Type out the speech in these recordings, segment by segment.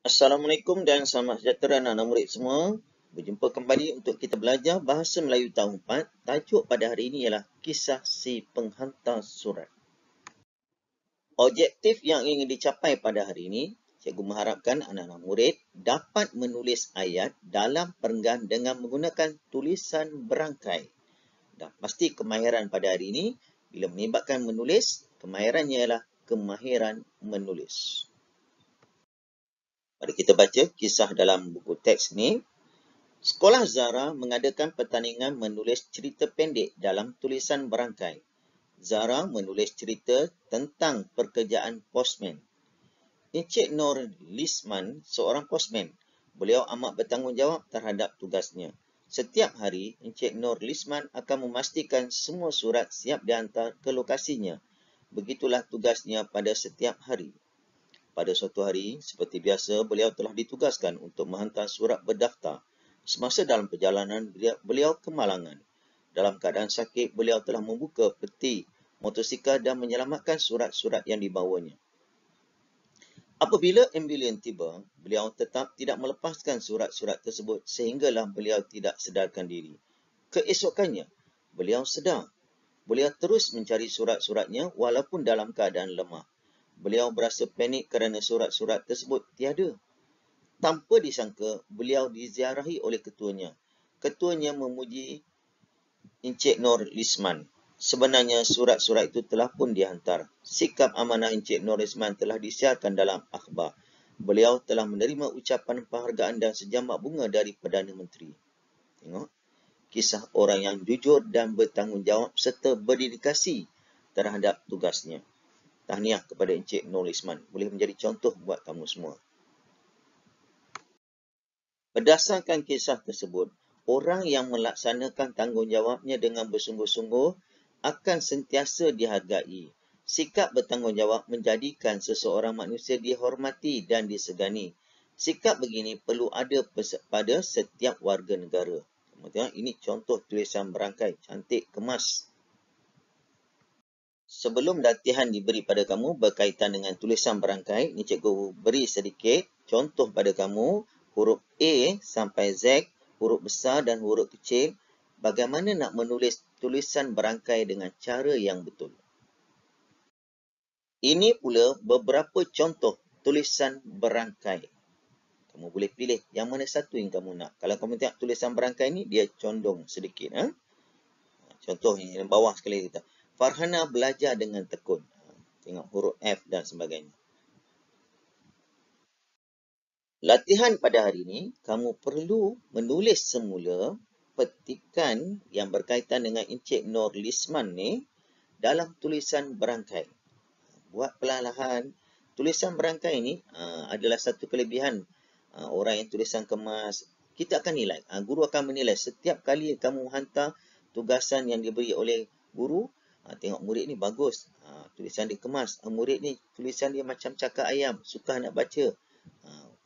Assalamualaikum dan selamat sejahtera anak-anak murid semua. Berjumpa kembali untuk kita belajar Bahasa Melayu Tahun 4. Tajuk pada hari ini ialah Kisah si Penghantar Surat. Objektif yang ingin dicapai pada hari ini, cikgu mengharapkan anak-anak murid dapat menulis ayat dalam perenggan dengan menggunakan tulisan berangkai. Dan pasti kemahiran pada hari ini, bila melibatkan menulis, kemahirannya ialah kemahiran menulis. Mari kita baca kisah dalam buku teks ni. Sekolah Zara mengadakan pertandingan menulis cerita pendek dalam tulisan berangkai. Zara menulis cerita tentang pekerjaan postman. Encik Nur Lisman seorang postman. Beliau amat bertanggungjawab terhadap tugasnya. Setiap hari, Encik Nur Lisman akan memastikan semua surat siap dihantar ke lokasinya. Begitulah tugasnya pada setiap hari. Pada suatu hari, seperti biasa, beliau telah ditugaskan untuk menghantar surat berdaftar. Semasa dalam perjalanan, beliau kemalangan. Dalam keadaan sakit, beliau telah membuka peti motosikal dan menyelamatkan surat-surat yang dibawanya. Apabila ambulan tiba, beliau tetap tidak melepaskan surat-surat tersebut sehinggalah beliau tidak sedarkan diri. Keesokannya, beliau sedar. Beliau terus mencari surat-suratnya walaupun dalam keadaan lemah. Beliau berasa panik kerana surat-surat tersebut tiada. Tanpa disangka, beliau diziarahi oleh ketuanya. Ketuanya memuji Encik Nur Lisman. Sebenarnya surat-surat itu telah pun dihantar. Sikap amanah Encik Nur Lisman telah disiarkan dalam akhbar. Beliau telah menerima ucapan penghargaan dan sejamak bunga dari Perdana Menteri. Tengok. Kisah orang yang jujur dan bertanggungjawab serta berdedikasi terhadap tugasnya. Tahniah kepada Encik Nur Lisman. Boleh menjadi contoh buat kamu semua. Berdasarkan kisah tersebut, orang yang melaksanakan tanggungjawabnya dengan bersungguh-sungguh akan sentiasa dihargai. Sikap bertanggungjawab menjadikan seseorang manusia dihormati dan disegani. Sikap begini perlu ada pada setiap warga negara. Tengok, ini contoh tulisan berangkai. Cantik, kemas. Sebelum latihan diberi pada kamu berkaitan dengan tulisan berangkai, ni cikgu beri sedikit contoh pada kamu. Huruf A sampai Z, huruf besar dan huruf kecil. Bagaimana nak menulis tulisan berangkai dengan cara yang betul. Ini pula beberapa contoh tulisan berangkai. Kamu boleh pilih yang mana satu yang kamu nak. Kalau kamu tengok tulisan berangkai ni, dia condong sedikit. Contoh yang bawah sekali kita. Farhana belajar dengan tekun. Tengok huruf F dan sebagainya. Latihan pada hari ini, kamu perlu menulis semula petikan yang berkaitan dengan Encik Nur Lisman ni dalam tulisan berangkai. Buat perlahan-lahan. Tulisan berangkai ni adalah satu kelebihan orang yang tulisan kemas. Kita akan nilai. Guru akan menilai setiap kali kamu hantar tugasan yang diberi oleh guru. Tengok murid ni bagus. Tulisan dia kemas. Murid ni tulisan dia macam cakar ayam. Suka nak baca.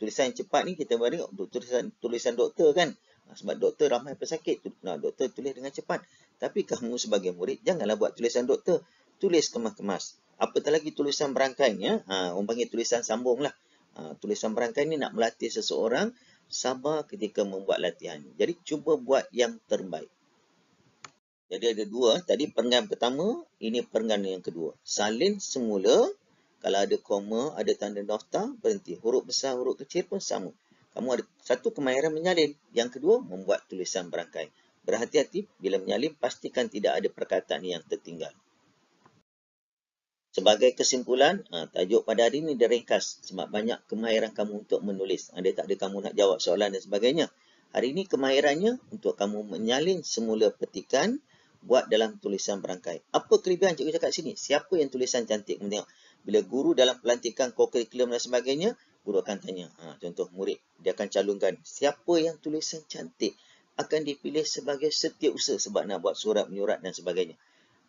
Tulisan yang cepat ni kita beri untuk tulisan doktor kan. Sebab doktor ramai pesakit. Doktor tulis dengan cepat. Tapi kamu sebagai murid, janganlah buat tulisan doktor. Tulis kemas-kemas. Apatah lagi tulisan berangkainya. Orang panggil tulisan sambung lah. Tulisan berangkai ni nak melatih seseorang sabar ketika membuat latihan. Jadi cuba buat yang terbaik. Jadi ada dua. Tadi perenggan pertama, ini perenggan yang kedua. Salin semula. Kalau ada koma, ada tanda nokta, berhenti. Huruf besar, huruf kecil pun sama. Kamu ada satu kemahiran menyalin. Yang kedua, membuat tulisan berangkai. Berhati-hati bila menyalin, pastikan tidak ada perkataan yang tertinggal. Sebagai kesimpulan, tajuk pada hari ini diringkas sebab banyak kemahiran kamu untuk menulis. Dia tak ada kamu nak jawab soalan dan sebagainya. Hari ini kemahirannya untuk kamu menyalin semula petikan, buat dalam tulisan berangkai. Apa kelebihan cikgu cakap sini? Siapa yang tulisan cantik? Kamu tengok. Bila guru dalam pelantikan kurikulum dan sebagainya, guru akan tanya. Contoh murid, dia akan calonkan. Siapa yang tulisan cantik akan dipilih sebagai setiausaha sebab nak buat surat menyurat dan sebagainya.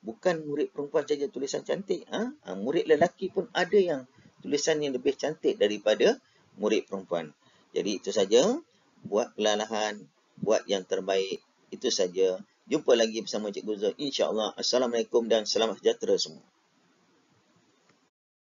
Bukan murid perempuan saja tulisan cantik. Murid lelaki pun ada yang tulisan yang lebih cantik daripada murid perempuan. Jadi itu saja. Buat perlahan-lahan. Buat yang terbaik. Itu saja. Jumpa lagi bersama Cikgu Zul. InsyaAllah. Assalamualaikum dan selamat sejahtera semua.